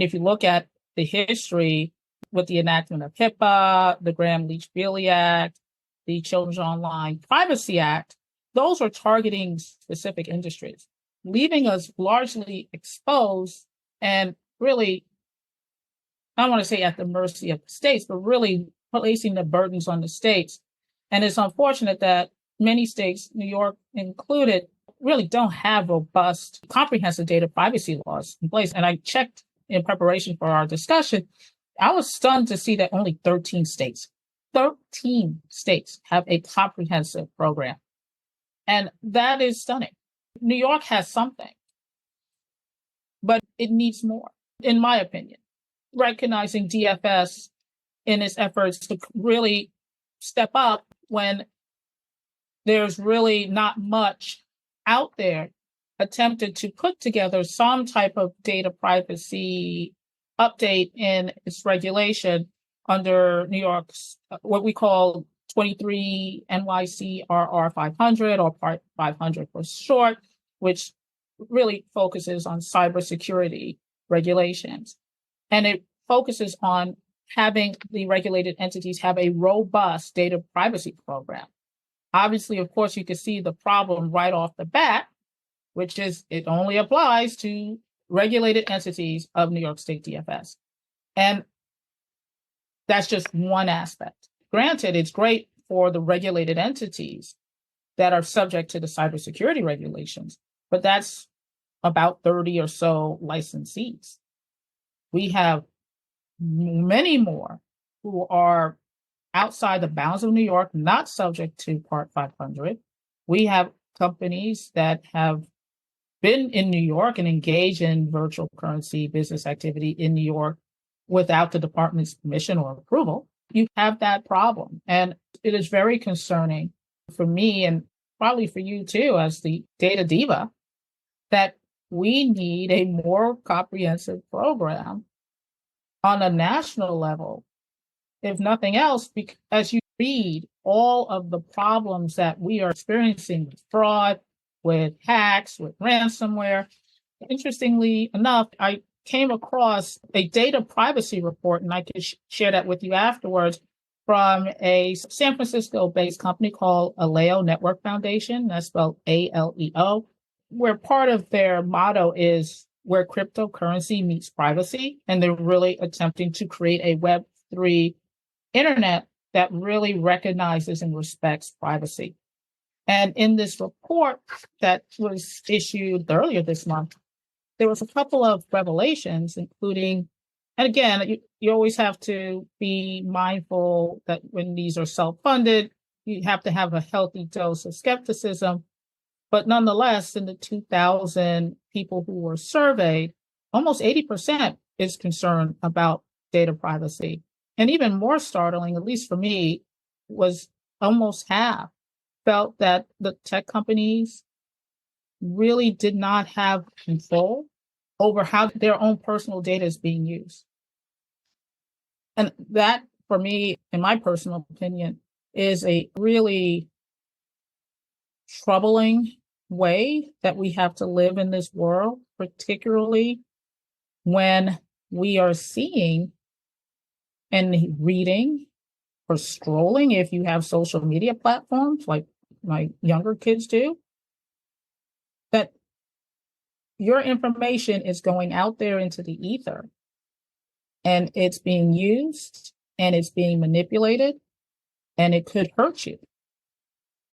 If you look at the history with the enactment of HIPAA, the Gramm-Leach-Bliley Act, the Children's Online Privacy Act, those are targeting specific industries, leaving us largely exposed and really, I don't want to say at the mercy of the states, but really placing the burdens on the states. And it's unfortunate that many states, New York included, really don't have robust, comprehensive data privacy laws in place. And I checked in preparation for our discussion. I was stunned to see that only 13 states have a comprehensive program. And that is stunning. New York has something, but it needs more, in my opinion. Recognizing DFS in its efforts to really step up when there's really not much out there, attempted to put together some type of data privacy update in its regulation under New York's, what we call 23 NYC-RR 500, or Part 500 for short, which really focuses on cybersecurity regulations. And it focuses on having the regulated entities have a robust data privacy program. Obviously, of course, you can see the problem right off the bat, which is it only applies to regulated entities of New York State DFS. And that's just one aspect. Granted, it's great for the regulated entities that are subject to the cybersecurity regulations, but that's about 30 or so licensees. We have many more who are outside the bounds of New York, not subject to Part 500. We have companies that have been in New York and engaged in virtual currency business activity in New York without the department's permission or approval. You have that problem. And it is very concerning for me, and probably for you too, as the data diva, that we need a more comprehensive program on a national level, if nothing else, because as you read all of the problems that we are experiencing with fraud, with hacks, with ransomware. Interestingly enough, I came across a data privacy report, and I could share that with you afterwards, from a San Francisco-based company called Aleo Network Foundation, that's spelled ALEO, where part of their motto is where cryptocurrency meets privacy. And they're really attempting to create a Web3 internet that really recognizes and respects privacy. And in this report that was issued earlier this month, there was a couple of revelations, including, and again, you always have to be mindful that when these are self-funded, you have to have a healthy dose of skepticism. But nonetheless, in the 2,000 people who were surveyed, almost 80% is concerned about data privacy. And even more startling, at least for me, was almost half felt that the tech companies really did not have control over how their own personal data is being used. And that, for me, in my personal opinion, is a really troubling way that we have to live in this world, particularly when we are seeing and reading or scrolling, if you have social media platforms like my younger kids do, that your information is going out there into the ether and it's being used and it's being manipulated and it could hurt you.